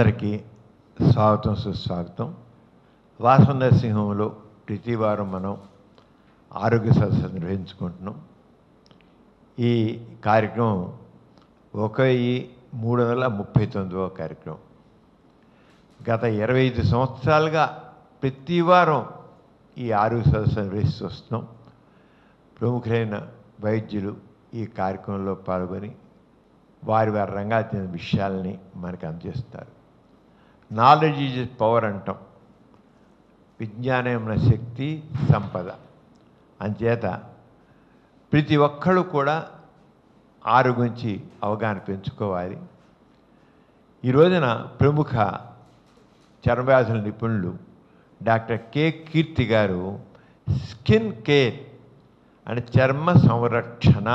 అందరికీ స్వాగతం సుస్వాగతం. వాసవ నరసింహంలో ప్రతి వారం మనం ఆరోగ్య సదస్సు నిర్వహించుకుంటున్నాం. ఈ కార్యక్రమం 1339వ కార్యక్రమం. గత 25 సంవత్సరాలుగా ప్రతి వారం ఈ ఆరోగ్య సదస్సు నిర్వహిస్తూ వస్తున్నాం. ప్రముఖులైన వైద్యులు ఈ కార్యక్రమంలో పాల్గొని వారి రంగాలకు చెందిన విషయాలని మనకు అందజేస్తారు. నాలెడ్జ్ ఈజ్ పవర్ అంటాం. విజ్ఞానం శక్తి సంపద. అంచేత ప్రతి ఒక్కళ్ళు కూడా ఆరోగ్యం గురించి అవగాహన పెంచుకోవాలి. ఈ రోజున ప్రముఖ చర్మవ్యాధుల నిపుణులు డాక్టర్ కె కీర్తి గారు స్కిన్ కేర్ అంటే చర్మ సంరక్షణ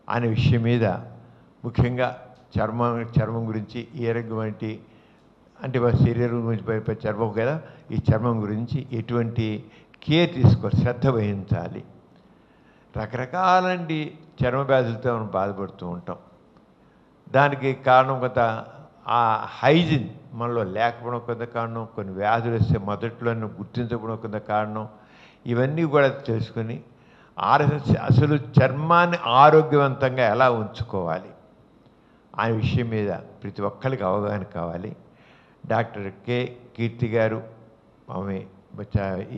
అనే విషయం మీద, ముఖ్యంగా చర్మం గురించి ఏ రంగు వంటి అంటే శరీరం గురించి చర్మం కదా, ఈ చర్మం గురించి ఎటువంటి కేర్ తీసుకోవాలి, శ్రద్ధ వహించాలి. రకరకాలంటి చర్మ వ్యాధులతో మనం బాధపడుతూ ఉంటాం. దానికి కారణం కొంత ఆ హైజీన్ మనలో లేకపోవడం కొంత కారణం, కొన్ని వ్యాధులు వస్తే మొదట్లోనే గుర్తించకపోవడం కొంత కారణం. ఇవన్నీ కూడా తెలుసుకొని అసలు చర్మాన్ని ఆరోగ్యవంతంగా ఎలా ఉంచుకోవాలి అనే విషయం మీద ప్రతి ఒక్కరికి అవగాహన కావాలి. డాక్టర్ కె కీర్తి గారు ఆమె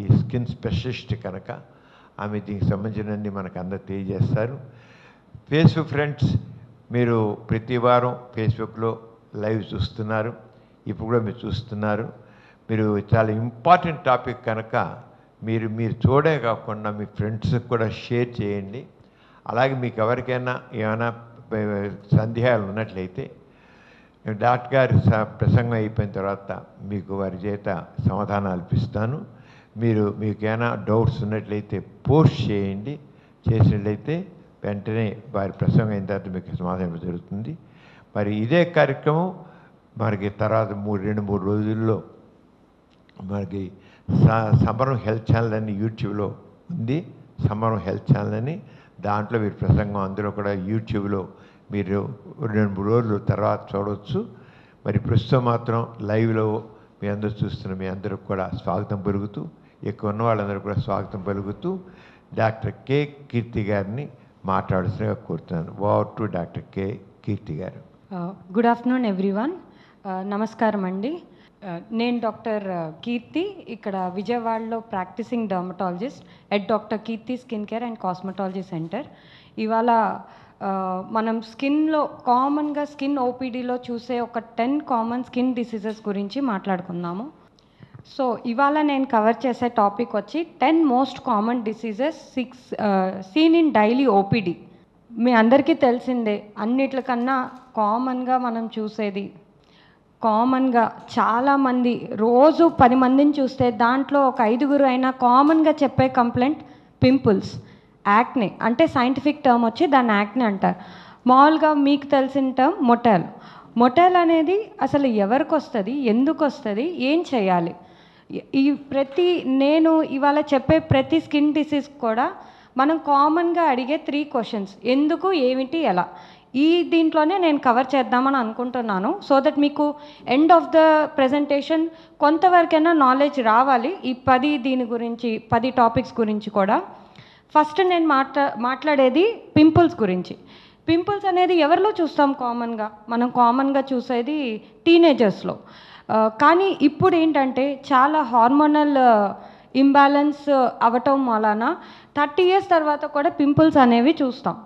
ఈ స్కిన్ స్పెషలిస్ట్ కనుక ఆమె దీనికి సంబంధించినవన్నీ మనకు అందరూ తెలియజేస్తారు. ఫేస్బుక్ ఫ్రెండ్స్, మీరు ప్రతి వారం ఫేస్బుక్లో లైవ్ చూస్తున్నారు, ఇప్పుడు కూడా మీరు చూస్తున్నారు. మీరు చాలా ఇంపార్టెంట్ టాపిక్ కనుక మీరు చూడే కాకుండా మీ ఫ్రెండ్స్కి కూడా షేర్ చేయండి. అలాగే మీకు ఎవరికైనా ఏమైనా సందేహాలు ఉన్నట్లయితే డాక్టర్ గారి ప్రసంగం అయిపోయిన తర్వాత మీకు వారి చేత సమాధానాలు ఇప్పిస్తాను. మీకేమైనా డౌట్స్ ఉన్నట్లయితే పోస్ట్ చేయండి. చేసినట్లయితే వెంటనే వారి ప్రసంగం అయిన తర్వాత మీకు సమాధానం జరుగుతుంది. మరి ఇదే కార్యక్రమం మనకి తర్వాత 2-3 రోజుల్లో మనకి సమరం హెల్త్ ఛానల్ అని యూట్యూబ్లో ఉంది. సమరం హెల్త్ ఛానల్ అని, దాంట్లో మీరు ప్రసంగం అందరూ కూడా యూట్యూబ్లో మీరు 2-3 రోజుల తర్వాత చూడవచ్చు. మరి ప్రస్తుతం మాత్రం లైవ్లో మీ అందరూ చూస్తున్న మీ అందరికి కూడా స్వాగతం పలుకుతూ, ఎక్కువ ఉన్న వాళ్ళందరూ కూడా స్వాగతం పలుకుతూ డాక్టర్ కె కీర్తి గారిని మాట్లాడాల్సిందిగా కోరుతున్నాను. Over to doctor K Keerthi garu. Good afternoon everyone. నమస్కారం అండి. నేను డాక్టర్ కీర్తి, ఇక్కడ విజయవాడలో practising dermatologist at doctor Keerthi skin care and cosmetology centre. ఇవాళ మనం స్కిన్లో కామన్గా స్కిన్ ఓపీడీలో చూసే ఒక 10 కామన్ స్కిన్ డిసీజెస్ గురించి మాట్లాడుకుందాము. సో ఇవాళ నేను కవర్ చేసే టాపిక్ వచ్చి 10 most common diseases seen in daily OPD. మీ అందరికీ తెలిసిందే, అన్నిట్లకన్నా కామన్గా మనం చూసేది, కామన్గా చాలామంది రోజు 10 మందిని చూస్తే దాంట్లో ఒక 5గురు అయినా కామన్గా చెప్పే కంప్లైంట్ పింపుల్స్, యాక్నే. అంటే సైంటిఫిక్ టర్మ్ వచ్చి దాన్ని యాక్నే అంటారు. మామూలుగా మీకు తెలిసిన టర్మ్ మొటైల్ అనేది అసలు ఎవరికి వస్తుంది, ఎందుకు వస్తుంది, ఏం చేయాలి? నేను ఇవాళ చెప్పే ప్రతి స్కిన్ డిసీజ్ కూడా మనం కామన్గా అడిగే 3 క్వశ్చన్స్: ఎందుకు, ఏమిటి, ఎలా. దీంట్లోనే నేను కవర్ చేద్దామని అనుకుంటున్నాను. సో దట్ మీకు ఎండ్ ఆఫ్ ద ప్రెజెంటేషన్ కొంతవరకైనా నాలెడ్జ్ రావాలి ఈ 10 టాపిక్స్ గురించి కూడా. ఫస్ట్ నేను మాట్లాడేది పింపుల్స్ గురించి. పింపుల్స్ అనేది ఎవరిలో చూస్తాం కామన్గా? మనం కామన్గా చూసేది టీనేజర్స్లో. కానీ ఇప్పుడు ఏంటంటే చాలా హార్మోనల్ ఇంబ్యాలెన్స్ అవ్వటం వలన 30 years తర్వాత కూడా పింపుల్స్ అనేవి చూస్తాం.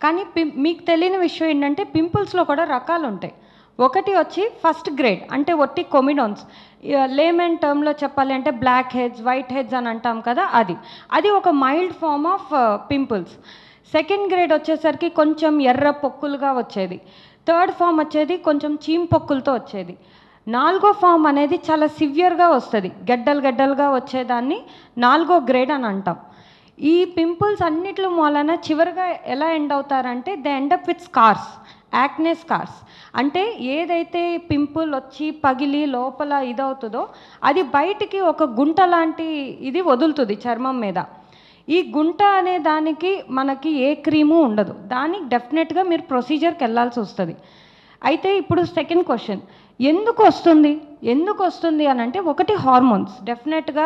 కానీ మీకు తెలియని విషయం ఏంటంటే పింపుల్స్లో కూడా రకాలు ఉంటాయి. ఒకటి వచ్చి ఫస్ట్ గ్రేడ్, అంటే ఒట్టి కొమిడోన్స్. లేమన్ టర్మ్లో చెప్పాలి అంటే బ్లాక్ హెడ్స్, వైట్ హెడ్స్ అని అంటాం కదా, అది ఒక mild form of pimples. Second grade వచ్చేసరికి కొంచెం ఎర్ర పొక్కులుగా వచ్చేది. థర్డ్ ఫామ్ వచ్చేది కొంచెం చీమ్ పొక్కులతో వచ్చేది. 4వ ఫామ్ అనేది చాలా సివియర్గా వస్తుంది, గడ్డలుగా వచ్చేదాన్ని 4వ గ్రేడ్ అని అంటాం. ఈ పింపుల్స్ అన్నిట్లో మూలన చివరిగా ఎలా ఎండ్ అవుతారంటే they end up with scars, acne scars. అంటే ఏదైతే పింపుల్ వచ్చి పగిలి లోపల ఇదవుతుందో అది బయటికి ఒక గుంట లాంటి ఇది వదులుతుంది చర్మం మీద. ఈ గుంట అనే దానికి మనకి ఏ క్రీము ఉండదు, దానికి డెఫినెట్గా మీరు ప్రొసీజర్కి వెళ్ళాల్సి వస్తుంది. అయితే ఇప్పుడు సెకండ్ క్వశ్చన్, ఎందుకు వస్తుంది అని అంటే, ఒకటి హార్మోన్స్. డెఫినెట్గా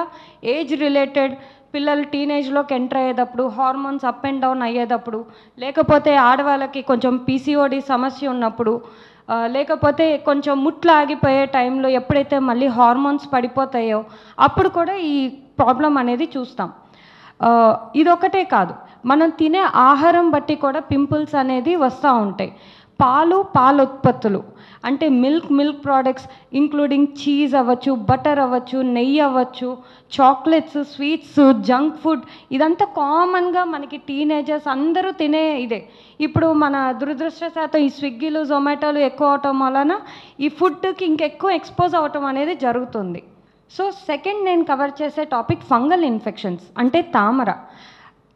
ఏజ్ రిలేటెడ్, పిల్లలు టీనేజ్లోకి ఎంటర్ అయ్యేటప్పుడు హార్మోన్స్ అప్ అండ్ డౌన్ అయ్యేటప్పుడు, లేకపోతే ఆడవాళ్ళకి కొంచెం పీసీఓడి సమస్య ఉన్నప్పుడు, లేకపోతే కొంచెం ముట్లు ఆగిపోయే టైంలో ఎప్పుడైతే మళ్ళీ హార్మోన్స్ పడిపోతాయో అప్పుడు కూడా ఈ ప్రాబ్లం అనేది చూస్తాం. ఇదొకటే కాదు, మనం తినే ఆహారం బట్టి కూడా పింపుల్స్ అనేది వస్తూ ఉంటాయి. పాల ఉత్పత్తులు అంటే మిల్క్ ప్రోడక్ట్స్ ఇంక్లూడింగ్ చీజ్ అవ్వచ్చు, బటర్ అవ్వచ్చు, నెయ్యి అవ్వచ్చు, చాక్లెట్స్, స్వీట్స్, జంక్ ఫుడ్, ఇదంతా కామన్గా మనకి టీనేజర్స్ అందరూ తినే ఇదే. ఇప్పుడు మన దురదృష్టశాతం ఈ స్విగ్గీలు, జొమాటోలు ఎక్కువ అవటం వలన ఈ ఫుడ్కి ఇంకెక్కువ ఎక్స్పోజ్ అవ్వటం అనేది జరుగుతుంది. సో సెకండ్ నేను కవర్ చేసే టాపిక్ ఫంగల్ ఇన్ఫెక్షన్స్, అంటే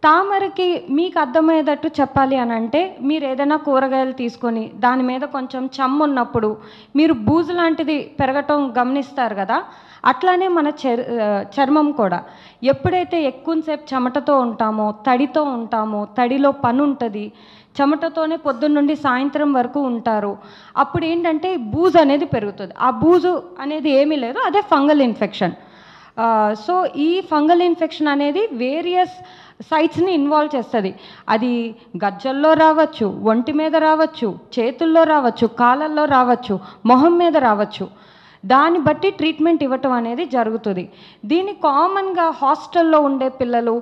తామరకి మీకు అర్థమయ్యేటట్టు చెప్పాలి అని అంటే, మీరు ఏదైనా కూరగాయలు తీసుకొని దాని మీద కొంచెం చెమ్ము ఉన్నప్పుడు మీరు బూజు లాంటిది పెరగటం గమనిస్తారు కదా, అట్లానే మన చర్మం కూడా ఎప్పుడైతే ఎక్కువసేపు చెమటతో ఉంటామో, తడిలో పని ఉంటుంది, చెమటతోనే పొద్దున్న నుండి సాయంత్రం వరకు ఉంటారు, అప్పుడు ఏంటంటే బూజు అనేది పెరుగుతుంది. ఆ బూజు అనేది ఏమీ లేదు, అదే ఫంగల్ ఇన్ఫెక్షన్. సో ఈ ఫంగల్ ఇన్ఫెక్షన్ అనేది వేరియస్ సైట్స్ని ఇన్వాల్వ్ చేస్తుంది. అది గజ్జల్లో రావచ్చు, ఒంటి మీద రావచ్చు, చేతుల్లో రావచ్చు, కాళ్ళల్లో రావచ్చు, మొహం మీద రావచ్చు. దాన్ని బట్టి ట్రీట్మెంట్ ఇవ్వటం అనేది జరుగుతుంది. దీన్ని కామన్గా హాస్టల్లో ఉండే పిల్లలు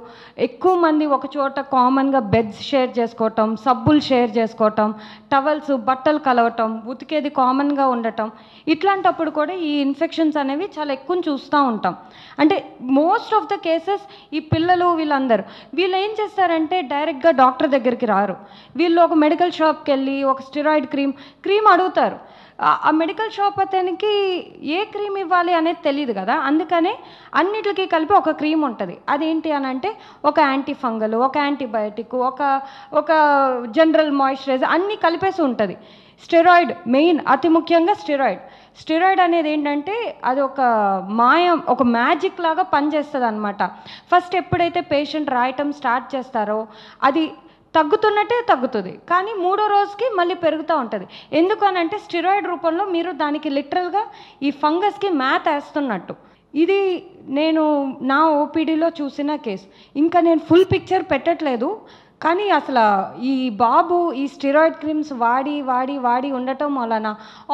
ఎక్కువ మంది ఒక చోట కామన్గా బెడ్స్ షేర్ చేసుకోవటం, సబ్బులు షేర్ చేసుకోవటం, టవల్స్, బట్టలు కలవటం, ఉతికేది కామన్గా ఉండటం, ఇట్లాంటప్పుడు కూడా ఈ ఇన్ఫెక్షన్స్ అనేవి చాలా ఎక్కువ చూస్తూ ఉంటాం. అంటే మోస్ట్ ఆఫ్ ద కేసెస్ ఈ పిల్లలు వీళ్ళు ఏం చేస్తారంటే డైరెక్ట్గా డాక్టర్ దగ్గరికి రారు. వీళ్ళు ఒక మెడికల్ షాప్కి వెళ్ళి ఒక స్టెరాయిడ్ క్రీమ్ అడుగుతారు. ఆ మెడికల్ షాప్ అతనికి ఏ క్రీమ్ ఇవ్వాలి అనేది తెలియదు కదా, అందుకనే అన్నిటికీ కలిపి ఒక క్రీమ్ ఉంటుంది. అదేంటి అని అంటే ఒక యాంటీ ఫంగల్, ఒక యాంటీబయాటిక్, ఒక జనరల్ మాయిశ్చరైజర్ అన్నీ కలిపేసి ఉంటుంది. స్టెరాయిడ్ మెయిన్, అతి ముఖ్యంగా స్టెరాయిడ్ అనేది ఏంటంటే అది ఒక మ్యాజిక్ లాగా పనిచేస్తుంది అనమాట. ఫస్ట్ ఎప్పుడైతే పేషెంట్ రాయటం స్టార్ట్ చేస్తారో అది తగ్గుతుంది, కానీ 3వ రోజుకి మళ్ళీ పెరుగుతూ ఉంటుంది. ఎందుకనంటే స్టెరాయిడ్ రూపంలో మీరు దానికి లిటరల్గా ఈ ఫంగస్కి మ్యాథ్ వేస్తున్నట్టు. ఇది నేను నా ఓపీడీలో చూసిన కేసు. ఇంకా నేను ఫుల్ పిక్చర్ పెట్టట్లేదు, కానీ అసలు ఈ బాబు ఈ స్టెరాయిడ్ క్రీమ్స్ వాడి ఉండటం వలన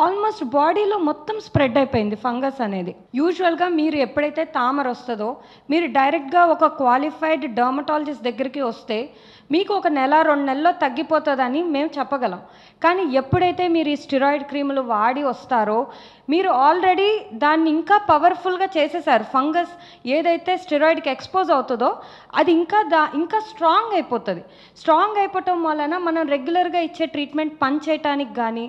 ఆల్మోస్ట్ బాడీలో మొత్తం స్ప్రెడ్ అయిపోయింది ఫంగస్ అనేది. యూజువల్గా మీరు ఎప్పుడైతే తామర వస్తుందో మీరు డైరెక్ట్గా ఒక క్వాలిఫైడ్ డర్మటాలజిస్ట్ దగ్గరికి వస్తే మీకు 1 నెల 2 నెలల్లో తగ్గిపోతుందని మేము చెప్పగలం. కానీ ఎప్పుడైతే మీరు ఈ స్టెరాయిడ్ క్రీములు వాడి వస్తారో మీరు ఆల్రెడీ దాన్ని ఇంకా పవర్ఫుల్గా చేసేసారు. ఫంగస్ ఏదైతే స్టెరాయిడ్కి ఎక్స్పోజ్ అవుతుందో అది ఇంకా స్ట్రాంగ్ అయిపోతుంది. స్ట్రాంగ్ అయిపోవటం వలన మనం రెగ్యులర్గా ఇచ్చే ట్రీట్మెంట్ పనిచేయటానికి కానీ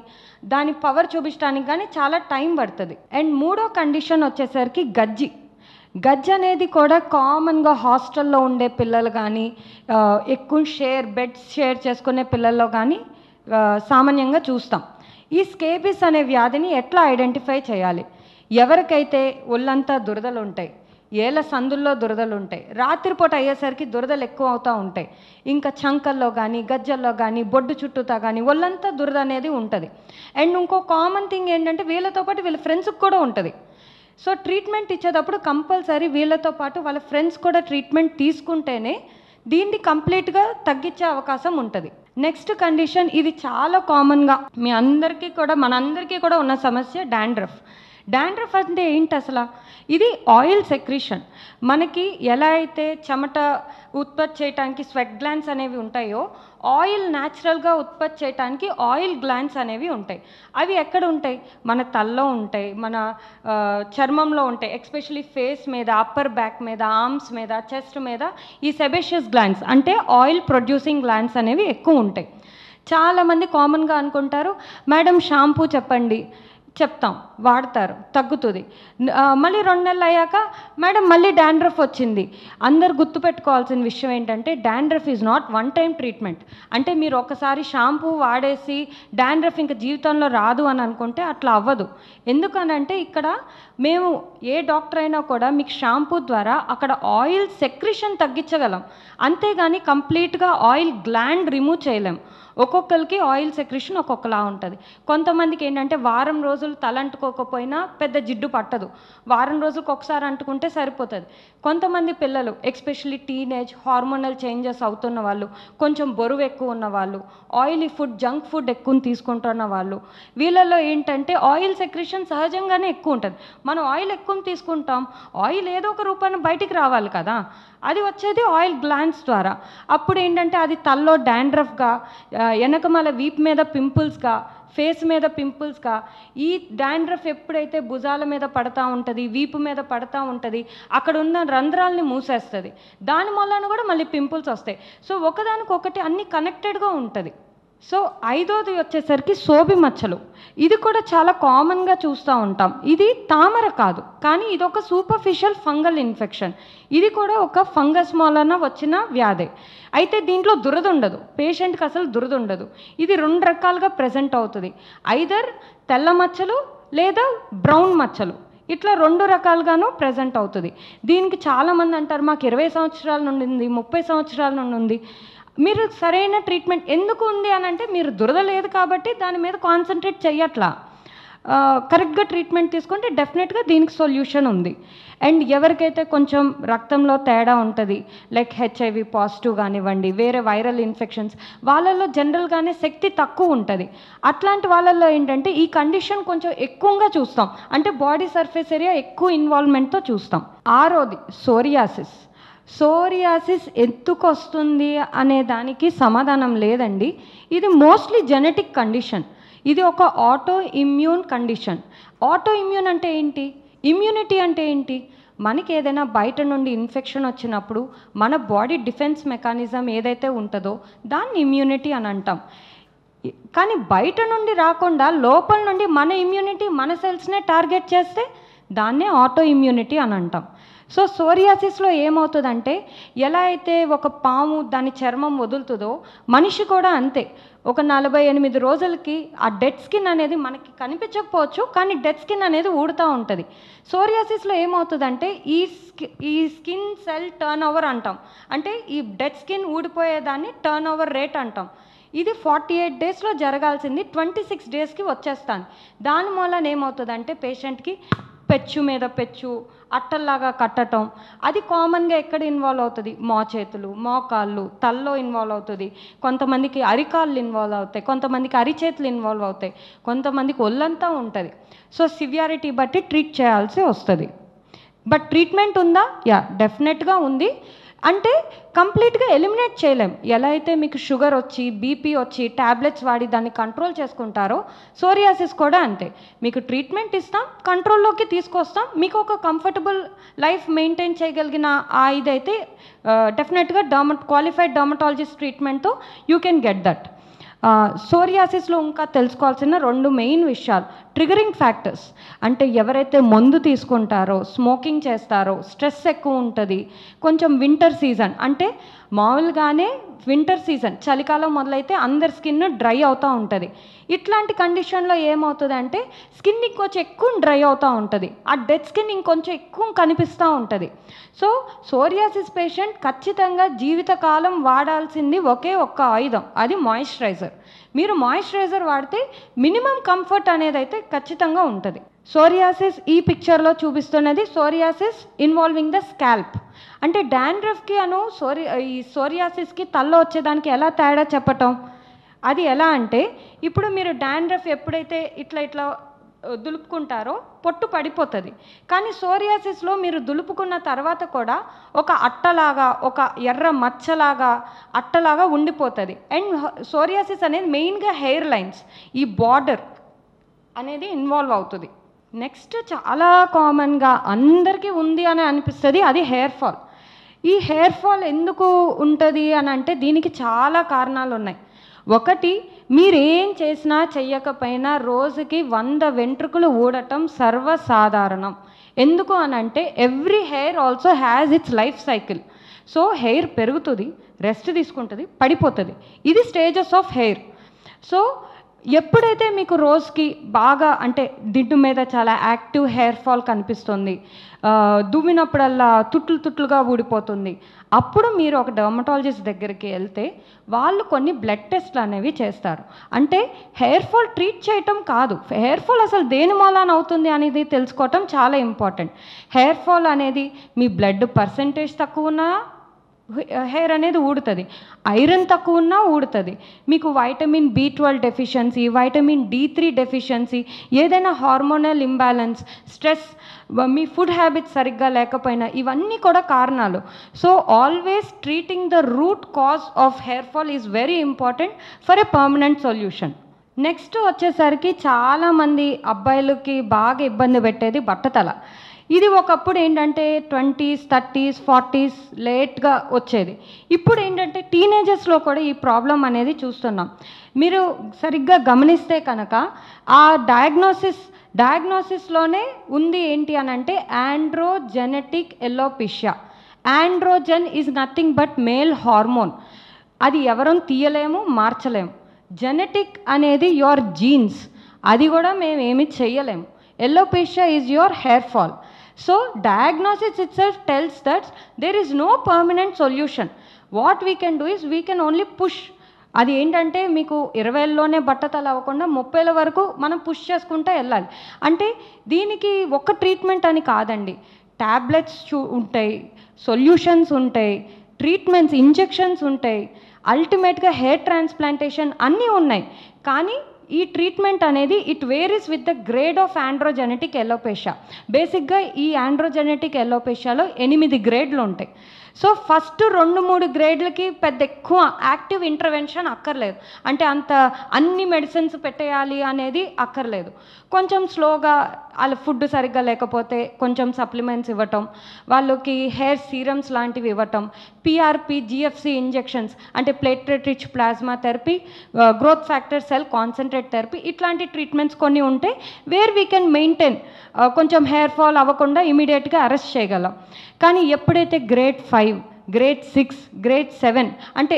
దాని పవర్ చూపించడానికి కానీ చాలా టైం పడుతుంది. అండ్ 3వ కండిషన్ వచ్చేసరికి గజ్జి అనేది కూడా కామన్గా హాస్టల్లో ఉండే పిల్లలు కానీ ఎక్కువ బెడ్స్ షేర్ చేసుకునే పిల్లల్లో కానీ సామాన్యంగా చూస్తాం. ఈ స్కేబిస్ అనే వ్యాధిని ఎట్లా ఐడెంటిఫై చేయాలి? ఎవరికైతే ఒళ్ళంతా దురదలు ఉంటాయి, ఏళ్ళ సందుల్లో దురదలు ఉంటాయి, రాత్రిపూట అయ్యేసరికి దురదలు ఎక్కువ అవుతూ ఉంటాయి, ఇంకా చంకల్లో కానీ గజ్జల్లో కానీ బొడ్డు చుట్టూతా కానీ ఒళ్ళంతా దురద అనేది ఉంటుంది. అండ్ ఇంకో కామన్ థింగ్ ఏంటంటే వీళ్ళతో పాటు వీళ్ళ ఫ్రెండ్స్కి కూడా ఉంటుంది. సో ట్రీట్మెంట్ ఇచ్చేటప్పుడు కంపల్సరీ వీళ్ళతో పాటు వాళ్ళ ఫ్రెండ్స్ కూడా ట్రీట్మెంట్ తీసుకుంటేనే దీన్ని కంప్లీట్గా తగ్గించే అవకాశం ఉంటుంది. నెక్స్ట్ కండిషన్, ఇది చాలా కామన్గా మనందరికీ కూడా ఉన్న సమస్య డాండ్రఫ్ అంటే ఏంటి అసలు? ఇది ఆయిల్ సెక్రీషన్. మనకి ఎలా అయితే చెమట ఉత్పత్తి చేయడానికి స్వెట్ గ్లాండ్స్ అనేవి ఉంటాయో, ఆయిల్ న్యాచురల్గా ఉత్పత్తి చేయడానికి ఆయిల్ గ్లాండ్స్ అనేవి ఉంటాయి. అవి ఎక్కడ ఉంటాయి? మన తలలో ఉంటాయి, మన చర్మంలో ఉంటాయి, ఎస్పెషలీ ఫేస్ మీద, అప్పర్ బ్యాక్ మీద, ఆర్మ్స్ మీద, చెస్ట్ మీద ఈ సెబేషియస్ గ్లాండ్స్ అంటే ఆయిల్ ప్రొడ్యూసింగ్ గ్లాండ్స్ అనేవి ఎక్కువ ఉంటాయి. చాలామంది కామన్గా అనుకుంటారు, మేడం షాంపూ చెప్పండి, చెప్తాం, వాడతారు, తగ్గుతుంది. మళ్ళీ 2 నెలలు అయ్యాక మేడం మళ్ళీ డాండ్రఫ్ వచ్చింది. అందరు గుర్తుపెట్టుకోవాల్సిన విషయం ఏంటంటే dandruff is not one time treatment. అంటే మీరు ఒకసారి షాంపూ వాడేసి డాండ్రఫ్ ఇంకా జీవితంలో రాదు అని అనుకుంటే అట్లా అవ్వదు. ఎందుకనంటే ఇక్కడ మేము ఏ డాక్టర్ అయినా కూడా మీకు షాంపూ ద్వారా అక్కడ ఆయిల్ సెక్రిషన్ తగ్గించగలం, అంతేగాని కంప్లీట్గా ఆయిల్ గ్లాండ్ రిమూవ్ చేయలేం. ఒక్కొక్కరికి ఆయిల్ సెక్రెషన్ ఒక్కొక్కలా ఉంటుంది. కొంతమందికి ఏంటంటే వారం రోజులు తల అంటుకోకపోయినా పెద్ద జిడ్డు పట్టదు, వారం రోజులకు ఒకసారి అంటుకుంటే సరిపోతుంది. కొంతమంది పిల్లలు ఎస్పెషల్లీ టీనేజ్ హార్మోనల్ చేంజెస్ అవుతున్న వాళ్ళు, కొంచెం బరువు ఎక్కువ ఉన్న వాళ్ళు, ఆయిలీ ఫుడ్ జంక్ ఫుడ్ ఎక్కువ తీసుకుంటున్న వాళ్ళు, వీళ్ళల్లో ఏంటంటే ఆయిల్ సెక్రెషన్ సహజంగానే ఎక్కువ ఉంటుంది. మనం ఆయిల్ ఎక్కువ తీసుకుంటాం, ఆయిల్ ఏదో ఒక రూపాన్ని బయటికి రావాలి కదా, అది వచ్చేది ఆయిల్ గ్లాండ్స్ ద్వారా. అప్పుడు ఏంటంటే అది తల్లో డాండ్రఫ్గా, వెనకమాల వీప్ మీద పింపుల్స్గా, ఫేస్ మీద పింపుల్స్గా, ఈ డాండ్రఫ్ ఎప్పుడైతే భుజాల మీద పడతా ఉంటుంది, వీపు మీద పడతా ఉంటుంది, అక్కడ ఉన్న రంధ్రాలని మూసేస్తుంది, దాని వలన కూడా మళ్ళీ పింపుల్స్ వస్తాయి. సో ఒకదానికొకటి అన్నీ కనెక్టెడ్గా ఉంటుంది. సో ఐదోది వచ్చేసరికి సోబి మచ్చలు. ఇది కూడా చాలా కామన్గా చూస్తూ ఉంటాం. ఇది తామర కాదు, కానీ ఇది ఒక సూపర్ఫిషియల్ ఫంగల్ ఇన్ఫెక్షన్. ఇది కూడా ఒక ఫంగస్ మూలన వచ్చిన వ్యాధి. అయితే దీంట్లో దురద ఉండదు, పేషెంట్కి అసలు దురద ఉండదు. ఇది 2 రకాలుగా ప్రజెంట్ అవుతుంది, ఐదర్ తెల్ల మచ్చలు లేదా బ్రౌన్ మచ్చలు, ఇట్లా 2 రకాలుగాను ప్రజెంట్ అవుతుంది. దీనికి చాలామంది అంటారు మాకు 20 సంవత్సరాల నుండి ఉంది, 30 సంవత్సరాల నుండి ఉంది. మీరు సరైన ట్రీట్మెంట్ ఎందుకు ఉంది అని అంటే మీరు దురద లేదు కాబట్టి దాని మీద కాన్సన్ట్రేట్ చేయట్లా. కరెక్ట్గా ట్రీట్మెంట్ తీసుకుంటే డెఫినెట్గా దీనికి సొల్యూషన్ ఉంది. అండ్ ఎవరికైతే కొంచెం రక్తంలో తేడా ఉంటుంది, లైక్ హెచ్ఐవి పాజిటివ్ కానివ్వండి, వేరే వైరల్ ఇన్ఫెక్షన్స్, వాళ్ళల్లో జనరల్గానే శక్తి తక్కువ ఉంటుంది. అట్లాంటి వాళ్ళల్లో ఏంటంటే ఈ కండిషన్ కొంచెం ఎక్కువగా చూస్తాం, అంటే బాడీ సర్ఫేస్ ఏరియా ఎక్కువ ఇన్వాల్వ్మెంట్తో చూస్తాం. ఆరోది సోరియాసిస్. సోరియాసిస్ ఎందుకు వస్తుంది అనే దానికి సమాధానం లేదండి. ఇది మోస్ట్లీ జెనెటిక్ కండిషన్. ఇది ఒక auto immune condition. Auto immune అంటే ఏంటి, ఇమ్యూనిటీ అంటే ఏంటి, మనకి ఏదైనా బయట నుండి ఇన్ఫెక్షన్ వచ్చినప్పుడు మన బాడీ డిఫెన్స్ మెకానిజం ఏదైతే ఉంటుందో దాన్ని ఇమ్యూనిటీ అని అంటాం. కానీ బయట నుండి రాకుండా లోపల నుండి మన ఇమ్యూనిటీ మన సెల్స్నే టార్గెట్ చేస్తే దాన్నే ఆటో ఇమ్యూనిటీ అని అంటాం. సో సోరియాసిస్లో ఏమవుతుందంటే ఎలా అయితే ఒక పాము దాని చర్మం వదులుతుందో మనిషి కూడా అంతే. ఒక 48 రోజులకి ఆ డెడ్ స్కిన్ అనేది మనకి కనిపించకపోవచ్చు, కానీ డెడ్ స్కిన్ అనేది ఊడుతూ ఉంటుంది. సోరియాసిస్లో ఏమవుతుందంటే ఈ స్కిన్ సెల్ టర్న్ ఓవర్ అంటాం, అంటే ఈ డెడ్ స్కిన్ ఊడిపోయేదాన్ని టర్న్ ఓవర్ రేట్ అంటాం. ఇది 48 డేస్లో జరగాల్సింది 26 డేస్కి వచ్చేస్తాను. దాని మూలన ఏమవుతుందంటే పేషెంట్కి పెచ్చు మీద పెచ్చు, అట్టల్లాగా కట్టడం, అది కామన్గా ఎక్కడ ఇన్వాల్వ్ అవుతుంది, మోచేతులు, మోకాళ్ళు, తల్లో ఇన్వాల్వ్ అవుతుంది. కొంతమందికి అరికాళ్ళు ఇన్వాల్వ్ అవుతాయి, కొంతమందికి అరిచేతులు ఇన్వాల్వ్ అవుతాయి, కొంతమందికి ఒళ్ళంతా ఉంటుంది. సో సివియారిటీ బట్టి ట్రీట్ చేయాల్సి వస్తుంది. బట్ ట్రీట్మెంట్ ఉందా? యా, డెఫినెట్గా ఉంది. అంటే కంప్లీట్గా ఎలిమినేట్ చేయలేం. ఎలా అయితే మీకు షుగర్ వచ్చి బీపీ వచ్చి ట్యాబ్లెట్స్ వాడి దాన్ని కంట్రోల్ చేసుకుంటారో సోరియాసిస్ కూడా అంతే. మీకు ట్రీట్మెంట్ ఇస్తాం, కంట్రోల్లోకి తీసుకొస్తాం, మీకు ఒక కంఫర్టబుల్ లైఫ్ మెయింటైన్ చేయగలిగిన ఇదైతే డెఫినెట్గా క్వాలిఫైడ్ డర్మటాలజిస్ట్ ట్రీట్మెంట్తో యూ కెన్ గెట్ దట్. సోరియాసిస్లో ఇంకా తెలుసుకోవాల్సిన 2 మెయిన్ విషయాలు, ట్రిగరింగ్ ఫ్యాక్టర్స్. అంటే ఎవరైతే మందు తీసుకుంటారో, స్మోకింగ్ చేస్తారో, స్ట్రెస్ ఎక్కువ ఉంటుంది, కొంచెం వింటర్ సీజన్, అంటే మామూలుగానే వింటర్ సీజన్ చలికాలం మొదలైతే అందరి స్కిన్ డ్రై అవుతూ ఉంటుంది. ఇట్లాంటి కండిషన్లో ఏమవుతుందంటే స్కిన్ ఇంకొంచెం ఎక్కువ డ్రై అవుతూ ఉంటుంది, ఆ డెడ్ స్కిన్ ఇంకొంచెం ఎక్కువ కనిపిస్తూ ఉంటుంది. సో సోరియాసిస్ పేషెంట్ ఖచ్చితంగా జీవితకాలం వాడాల్సింది ఒకే ఒక్క ఆయుధం, అది మాయిశ్చరైజర్. మీరు మాయిశ్చరైజర్ వాడితే మినిమం కంఫర్ట్ అనేది అయితే ఖచ్చితంగా ఉంటుంది. సోరియాసిస్ ఈ పిక్చర్లో చూపిస్తున్నది సోరియాసిస్ ఇన్వాల్వింగ్ ద స్కాల్ప్. అంటే డాండ్రఫ్కి ఈ సోరియాసిస్కి తల్లో వచ్చేదానికి ఎలా తేడా చెప్పటం, అది ఎలా అంటే ఇప్పుడు మీరు డాండ్రఫ్ ఎప్పుడైతే ఇట్లా దులుపుకుంటారో పొట్టు పడిపోతుంది, కానీ సోరియాసిస్లో మీరు దులుపుకున్న తర్వాత కూడా ఒక అట్టలాగా, ఒక ఎర్ర మచ్చలాగా, అట్టలాగా ఉండిపోతుంది. అండ్ సోరియాసిస్ అనేది మెయిన్గా హెయిర్ లైన్స్, ఈ బార్డర్ అనేది ఇన్వాల్వ్ అవుతుంది. నెక్స్ట్ చాలా కామన్గా అందరికీ ఉంది అని అనిపిస్తుంది, అది హెయిర్ ఫాల్. ఈ హెయిర్ ఫాల్ ఎందుకు ఉంటుంది అని అంటే దీనికి చాలా కారణాలు ఉన్నాయి. ఒకటి, మీరేం చేసినా చెయ్యకపోయినా రోజుకి 100 వెంట్రుకలు ఊడటం సర్వసాధారణం. ఎందుకు అని అంటే every hair also has its life cycle. So hair పెరుగుతుంది, రెస్ట్ తీసుకుంటుంది, పడిపోతుంది, ఇది స్టేజెస్ ఆఫ్ హెయిర్. సో ఎప్పుడైతే మీకు రోజుకి బాగా అంటే దిడ్డు మీద చాలా యాక్టివ్ హెయిర్ ఫాల్ కనిపిస్తుంది, దువ్వినప్పుడల్లా తుట్లుగా ఊడిపోతుంది, అప్పుడు మీరు ఒక డర్మటాలజిస్ట్ దగ్గరికి వెళ్తే వాళ్ళు కొన్ని బ్లడ్ టెస్ట్లు అనేవి చేస్తారు. అంటే హెయిర్ ఫాల్ ట్రీట్ చేయటం కాదు, హెయిర్ ఫాల్ అసలు దేని మూలాన అవుతుంది అనేది తెలుసుకోవటం చాలా ఇంపార్టెంట్. హెయిర్ ఫాల్ అనేది మీ బ్లడ్ పర్సెంటేజ్ తక్కువ ఉన్నా హెయిర్ అనేది ఊడుతుంది, ఐరన్ తక్కువ ఉన్నా ఊడుతుంది, మీకు vitamin B12 deficiency, vitamin D3 deficiency, ఏదైనా హార్మోనల్ ఇంబ్యాలెన్స్, స్ట్రెస్, మీ ఫుడ్ హ్యాబిట్స్ సరిగ్గా లేకపోయినా ఇవన్నీ కూడా కారణాలు. So always treating the root cause of hair fall is very important for a permanent solution. Next వచ్చేసరికి చాలామంది అబ్బాయిలకి బాగా ఇబ్బంది పెట్టేది బట్టతల. ఇది ఒకప్పుడు ఏంటంటే 20s, 30s, 40s లేట్గా వచ్చేది. ఇప్పుడు ఏంటంటే టీనేజర్స్లో కూడా ఈ ప్రాబ్లం అనేది చూస్తున్నాం. మీరు సరిగ్గా గమనిస్తే కనుక ఆ డయాగ్నోసిస్లోనే ఉంది ఏంటి అని అంటే androgenetic alopecia. Androgen is nothing but male hormone. అది ఎవరం తీయలేము, మార్చలేము. జెనెటిక్ అనేది యువర్ జీన్స్, అది కూడా మేము ఏమి చెయ్యలేము. Alopecia is your hair fall. So diagnosis itself tells that there is no permanent solution. What we can do is we can only push. అది ఏంటంటే మీకు 20లోనే బట్టతల అవ్వకుండా 30ల వరకు మనం పుష్ చేసుకుంటూ వెళ్ళాలి. అంటే దీనికి ఒక ట్రీట్మెంట్ అని కాదండి, ట్యాబ్లెట్స్ ఉంటాయి, సొల్యూషన్స్ ఉంటాయి, ట్రీట్మెంట్స్, ఇంజెక్షన్స్ ఉంటాయి, అల్టిమేట్గా హెయిర్ ట్రాన్స్ప్లాంటేషన్ అన్నీ ఉన్నాయి. కానీ ఈ ట్రీట్మెంట్ అనేది it varies with the grade of androgenetic alopecia. బేసిక్గా ఈ ఆండ్రోజెనెటిక్ ఎలోపేషియాలో 8 గ్రేడ్లు ఉంటాయి. సో ఫస్ట్ 2-3 గ్రేడ్లకి పెద్ద ఎక్కువ యాక్టివ్ ఇంటర్వెన్షన్ అక్కర్లేదు, అంటే అంత అన్ని మెడిసిన్స్ పెట్టేయాలి అనేది అక్కర్లేదు. కొంచెం స్లోగా వాళ్ళ ఫుడ్ సరిగ్గా లేకపోతే కొంచెం సప్లిమెంట్స్ ఇవ్వటం, వాళ్ళకి హెయిర్ సీరమ్స్ లాంటివి ఇవ్వటం, PRP, GFC ఇంజెక్షన్స్ అంటే platelet rich plasma therapy, growth factor cell concentrate therapy, ఇట్లాంటి ట్రీట్మెంట్స్ కొన్ని ఉంటాయి వేర్ వీ కెన్ మెయింటైన్, కొంచెం హెయిర్ ఫాల్ అవ్వకుండా ఇమీడియట్గా అరెస్ట్ చేయగలం. కానీ ఎప్పుడైతే గ్రేడ్ 5, గ్రేడ్ 6, గ్రేడ్ 7 అంటే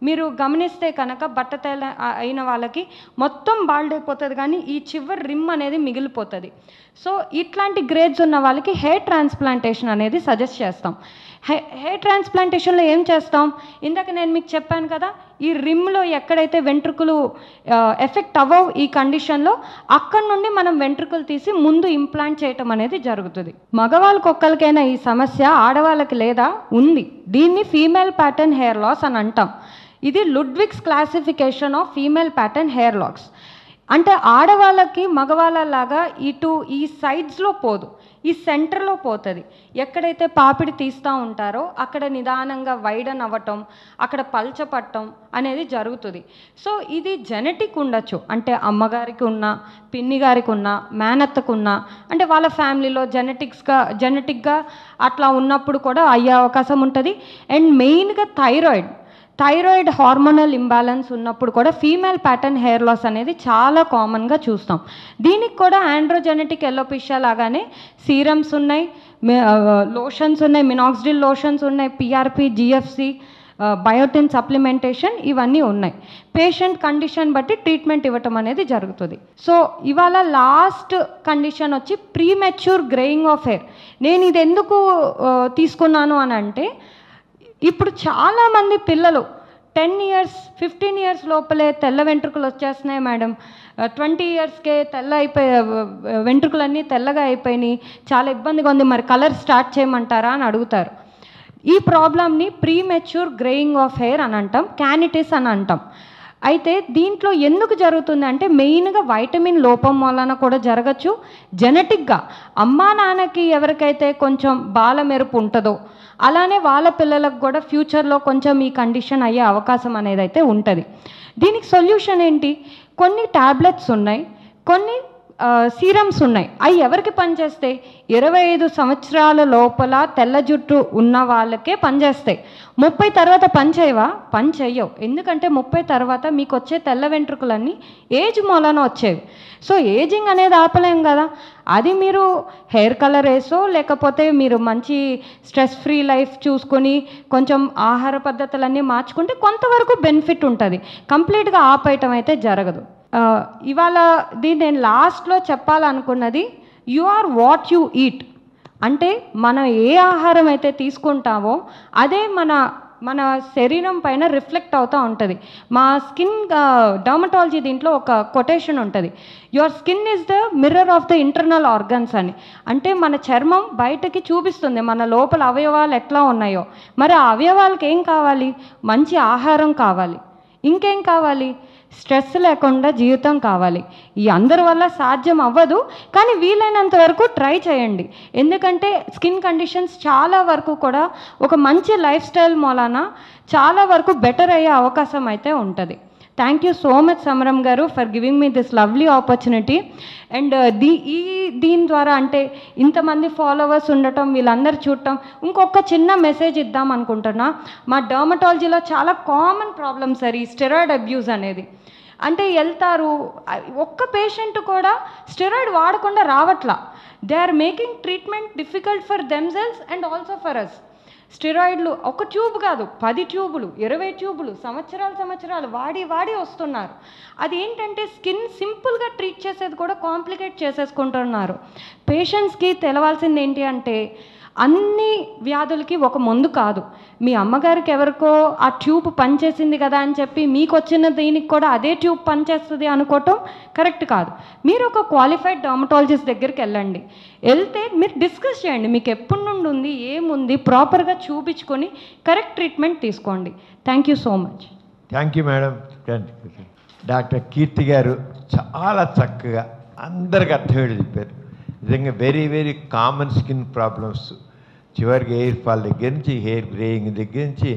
మీరు గమనిస్తే కనుక బట్టతల అయిన వాళ్ళకి మొత్తం బాల్డ్ అయిపోతుంది కానీ ఈ చివరి రిమ్ అనేది మిగిలిపోతుంది. సో ఇట్లాంటి గ్రేడ్స్ ఉన్న వాళ్ళకి హెయిర్ ట్రాన్స్ప్లాంటేషన్ అనేది సజెస్ట్ చేస్తాం. హెయిర్ ట్రాన్స్ప్లాంటేషన్లో ఏం చేస్తాం, ఇందాక నేను మీకు చెప్పాను కదా, ఈ రిమ్లో ఎక్కడైతే వెంట్రుకలు ఎఫెక్ట్ అవ్వవు ఈ కండిషన్లో, అక్కడ నుండి మనం వెంట్రుకలు తీసి ముందు ఇంప్లాంట్ చేయటం అనేది జరుగుతుంది. మగవాళ్ళకి ఒక్కరికైనా ఈ సమస్య, ఆడవాళ్ళకి లేదా ఉంది. దీన్ని ఫీమేల్ ప్యాటర్న్ హెయిర్ లాస్ అని అంటాం. ఇది Ludwig's classification of female pattern hair loss. అంటే ఆడవాళ్ళకి మగవాళ్ళలాగా ఇటు ఈ సైడ్స్లో పోదు, ఈ సెంటర్లో పోతుంది. ఎక్కడైతే పాపిడి తీస్తూ ఉంటారో అక్కడ నిదానంగా వైడన్ అవ్వటం, అక్కడ పల్చపట్టడం అనేది జరుగుతుంది. సో ఇది జెనెటిక్ ఉండొచ్చు, అంటే అమ్మగారికి ఉన్న, పిన్ని గారికి ఉన్న, మేనత్తకు ఉన్న, అంటే వాళ్ళ ఫ్యామిలీలో జెనెటిక్గా అట్లా ఉన్నప్పుడు కూడా అయ్యే అవకాశం ఉంటుంది. అండ్ మెయిన్గా థైరాయిడ్ హార్మోనల్ ఇంబ్యాలెన్స్ ఉన్నప్పుడు కూడా ఫీమేల్ ప్యాటర్న్ హెయిర్ లాస్ అనేది చాలా కామన్గా చూస్తాం. దీనికి కూడా ఆండ్రోజెనెటిక్ ఎలోపిషియా లాగానే సీరమ్స్ ఉన్నాయి, లోషన్స్ ఉన్నాయి, మినాక్సిడిల్ లోషన్స్ ఉన్నాయి, PRP, GFC, బయోటిన్ సప్లిమెంటేషన్ ఇవన్నీ ఉన్నాయి. పేషెంట్ కండిషన్ బట్టి ట్రీట్మెంట్ ఇవ్వటం అనేది జరుగుతుంది. సో ఇవాళ లాస్ట్ కండిషన్ వచ్చి ప్రీమెచ్యూర్ గ్రేయింగ్ ఆఫ్ హెయిర్. నేను ఇది ఎందుకు తీసుకున్నాను అని అంటే, ఇప్పుడు చాలామంది పిల్లలు 10 years, 15 years లోపలే తెల్ల వెంట్రుకలు వచ్చేస్తున్నాయి మేడం, 20 yearsకే వెంట్రుకలన్నీ తెల్లగా అయిపోయినాయి, చాలా ఇబ్బందిగా ఉంది, మరి కలర్ స్టార్ట్ చేయమంటారా అని అడుగుతారు. ఈ ప్రాబ్లమ్ని ప్రీమెచ్యూర్ గ్రేయింగ్ ఆఫ్ హెయిర్ అని అంటాం, క్యానిటిస్ అని అంటాం. అయితే దీంట్లో ఎందుకు జరుగుతుంది అంటే మెయిన్గా వైటమిన్ లోపం వలన కూడా జరగచ్చు. జెనెటిక్గా అమ్మా నాన్నకి ఎవరికైతే కొంచెం బాల మెరుపు ఉంటుందో అలానే వాళ్ళ పిల్లలకు కూడా ఫ్యూచర్లో కొంచెం ఈ కండిషన్ అయ్యే అవకాశం అనేది అయితే ఉంటుంది. దీనికి సొల్యూషన్ ఏంటి, కొన్ని ట్యాబ్లెట్స్ ఉన్నాయి, కొన్ని సీరమ్స్ ఉన్నాయి. అవి ఎవరికి పనిచేస్తాయి, 25 సంవత్సరాల లోపల తెల్ల జుట్టు ఉన్న వాళ్ళకే పనిచేస్తాయి. 30 తర్వాత పని చేయవు. ఎందుకంటే 30 తర్వాత మీకు వచ్చే తెల్ల వెంట్రుకలన్నీ ఏజ్ మూలన వచ్చేవి. సో ఏజింగ్ అనేది ఆపలేం కదా, అది మీరు హెయిర్ కలర్ వేసో లేకపోతే మీరు మంచి స్ట్రెస్ ఫ్రీ లైఫ్ చూసుకొని కొంచెం ఆహార పద్ధతులన్నీ మార్చుకుంటే కొంతవరకు బెనిఫిట్ ఉంటుంది, కంప్లీట్గా ఆపేయటం అయితే జరగదు. ఇవాళ దీన్ని నేను లాస్ట్లో చెప్పాలనుకున్నది, you are what you eat. అంటే మనం ఏ ఆహారం అయితే తీసుకుంటామో అదే మన శరీరం పైన రిఫ్లెక్ట్ అవుతూ ఉంటుంది. మా స్కిన్ డర్మటాలజీ దీంట్లో ఒక కొటేషన్ ఉంటుంది, your skin is the mirror of the internal organs అని. అంటే మన చర్మం బయటకి చూపిస్తుంది మన లోపల అవయవాలు ఎట్లా ఉన్నాయో. మరి ఆ అవయవాలకి ఏం కావాలి? మంచి ఆహారం కావాలి. ఇంకేం కావాలి? స్ట్రెస్ లేకుండా జీవితం కావాలి. ఈ అందరి వల్ల సాధ్యం అవ్వదు, కానీ వీలైనంత వరకు ట్రై చేయండి. ఎందుకంటే స్కిన్ కండిషన్స్ చాలా వరకు కూడా ఒక మంచి లైఫ్ స్టైల్ మూలాన చాలా వరకు బెటర్ అయ్యే అవకాశం అయితే ఉంటుంది. థ్యాంక్ యూ సో మచ్ సమరం గారు for giving me this lovely opportunity. And దీని ద్వారా అంటే ఇంతమంది ఫాలోవర్స్ ఉండటం, వీళ్ళందరూ చూడటం, ఇంకొక చిన్న మెసేజ్ ఇద్దాం అనుకుంటున్నా. మా డర్మటాలజీలో చాలా కామన్ ప్రాబ్లమ్ సార్ ఈ స్టెరాయిడ్ అబ్యూస్ అనేది. అంటే వెళ్తారు, ఒక్క పేషెంట్ కూడా స్టెరాయిడ్ వాడకుండా రావట్లా. They are making treatment difficult for themselves and also for us. స్టెరాయిడ్లు ఒక ట్యూబ్ కాదు, 10 ట్యూబులు 20 ట్యూబులు సంవత్సరాలు వాడి వస్తున్నారు. అది ఏంటంటే స్కిన్ సింపుల్గా ట్రీట్ చేసేది కూడా కాంప్లికేట్ చేసేసుకుంటున్నారు. పేషెంట్స్కి తెలవాల్సింది ఏంటి అంటే అన్ని వ్యాధులకి ఒక మందు కాదు. మీ అమ్మగారికి ఎవరికో ఆ ట్యూబ్ పనిచేసింది కదా అని చెప్పి మీకు వచ్చిన దీనికి కూడా అదే ట్యూబ్ పనిచేస్తుంది అనుకోవటం కరెక్ట్ కాదు. మీరు ఒక క్వాలిఫైడ్ డర్మటాలజిస్ట్ దగ్గరికి వెళ్తే మీరు డిస్కస్ చేయండి, మీకు ఎప్పటి నుండి ఉంది, ఏముంది, ప్రాపర్గా చూపించుకొని కరెక్ట్ ట్రీట్మెంట్ తీసుకోండి. Thank you so much. Thank you madam. Doctor Keerthi గారు చాలా చక్కగా అందరికి అర్థమయ్యేది చెప్పారు. నిజంగా very very common skin problems, చివరికి హెయిర్ ఫాల్ దగ్గర నుంచి హెయిర్ గ్రేయింగ్ దగ్గర నుంచి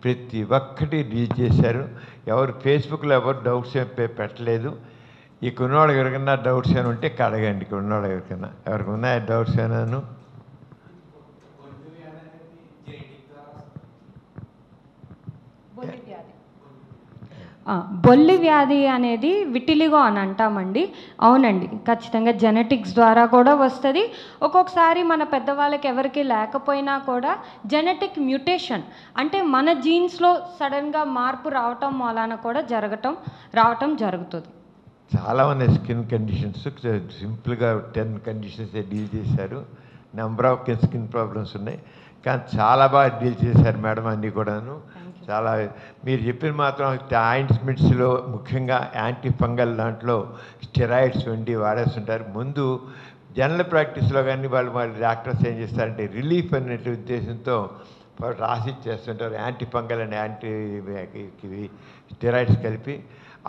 ప్రతి ఒక్కటి డీల్ చేశారు. ఎవరు ఫేస్బుక్లో ఎవరు డౌట్స్ ఏం పెట్టలేదు. ఇక్కడ ఉన్నవాడు ఎవరికైనా డౌట్స్ ఏమైనా ఉంటే అడగండి. ఇక్కడ ఉన్నవాడు ఎవరికి ఉన్నాయా డౌట్స్ ఏమైనాను? బొల్లి వ్యాధి అనేది విటిలిగో అని అంటామండి. అవునండి, ఖచ్చితంగా జెనెటిక్స్ ద్వారా కూడా వస్తుంది. ఒక్కొక్కసారి మన పెద్దవాళ్ళకి ఎవరికి లేకపోయినా కూడా జెనెటిక్ మ్యూటేషన్ అంటే మన జీన్స్లో సడన్గా మార్పు రావటం మూలాన కూడా రావటం జరుగుతుంది. చాలామంది స్కిన్ కండిషన్స్ సింపుల్గా 10 కండిషన్స్ డీల్ చేశారు. నెంబర్ ఆఫ్ స్కిన్ ప్రాబ్లమ్స్ ఉన్నాయి, కానీ చాలా బాగా డీల్ చేశారు మేడం అన్నీ కూడాను. చాలా మీరు చెప్పిన మాత్రం ఆయింట్మెంట్స్లో ముఖ్యంగా యాంటీ ఫంగల్ దాంట్లో స్టెరాయిడ్స్ వండి వాడేస్తుంటారు. ముందు జనరల్ ప్రాక్టీస్లో కానీ వాళ్ళు డాక్టర్స్ ఏం చేస్తారంటే రిలీఫ్ అనే ఉద్దేశంతో రాసి చేస్తుంటారు. Anti fungal and anti steroids కలిపి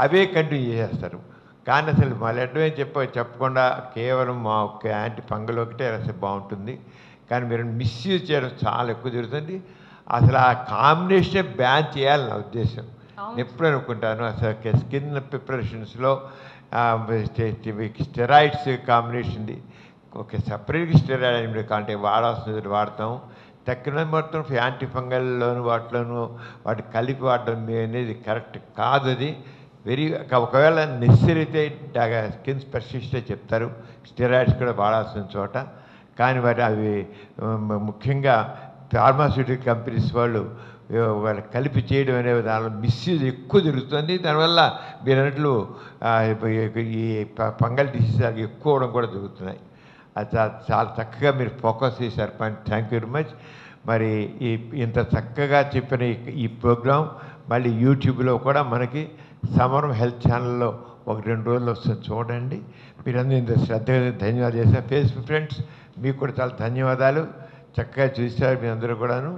అవే కంటిన్యూ చేసేస్తారు. కానీ అసలు మళ్ళీ అడ్వైజ్ చెప్పకుండా కేవలం మా ఒక్క యాంటీ ఫంగల్ ఒకటే అసలు బాగుంటుంది, కానీ మీరు మిస్యూజ్ చేయడం చాలా ఎక్కువ జరుగుతుంది. అసలు ఆ కాంబినేషన్ బ్యాన్ చేయాలని నా ఉద్దేశం. ఎప్పుడు అనుకుంటాను అసలు స్కిన్ ప్రిపరేషన్స్లో స్టెరాయిడ్స్ కాంబినేషన్ది ఒక సపరేట్గా స్టెరాయిడ్ అంటే వాడాల్సిన వాడతాం. తక్కువ మొత్తం యాంటీ ఫంగల్లోను వాటి కలిపి వాడడం అనేది కరెక్ట్ కాదు. అది వెరీ ఒకవేళ నెసరీ అయితే స్కిన్ స్పెషలిస్టే చెప్తారు స్టెరాయిడ్స్ కూడా వాడాల్సిన చోట. కానీ మరి అవి ముఖ్యంగా ఫార్మాస్యూటికల్ కంపెనీస్ వాళ్ళు కలిపి చేయడం అనే దానిలో మిస్యూజ్ ఎక్కువ జరుగుతుంది. దానివల్ల మీరు అన్నట్లు ఈ ఫంగల్ డిసీజ్ ఎక్కువ అవడం కూడా జరుగుతున్నాయి. అది చాలా చక్కగా మీరు ఫోకస్ చేశారు. Thank you very much. మరి ఇంత చక్కగా చెప్పిన ఈ ప్రోగ్రాం మళ్ళీ యూట్యూబ్లో కూడా మనకి సమరం హెల్త్ ఛానల్లో 1-2 రోజులు వస్తుంది, చూడండి. మీరందరూ ఇంత శ్రద్ధగా ధన్యవాదాలు చేశారు. ఫేస్బుక్ ఫ్రెండ్స్ మీకు కూడా చాలా ధన్యవాదాలు. చక్కగా చూశారు మీ అందరూ కూడాను.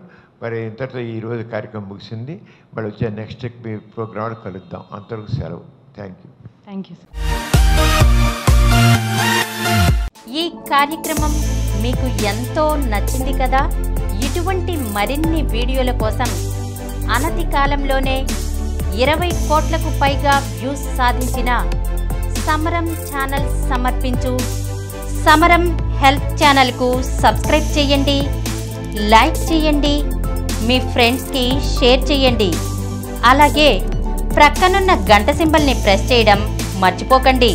మరి ఇంతటితో ఈరోజు కార్యక్రమం ముగిసింది. మళ్ళీ వచ్చే నెక్స్ట్ మీ ప్రోగ్రాంలో కలుద్దాం. అంతవరకు సెలవు. Thank you. Thank you. ఈ కార్యక్రమం మీకు ఎంతో నచ్చింది కదా. ఇటువంటి మరిన్ని వీడియోల కోసం అనతి కాలంలోనే 20 కోట్లకు పైగా వ్యూస్ సాధించిన సమరం ఛానల్ సమర్పించు సమరం హెల్త్ ఛానల్కు సబ్స్క్రైబ్ చేయండి, లైక్ చేయండి, మీ ఫ్రెండ్స్కి షేర్ చేయండి. అలాగే ప్రక్కనున్న గంట సింబల్ని ప్రెస్ చేయడం మర్చిపోకండి.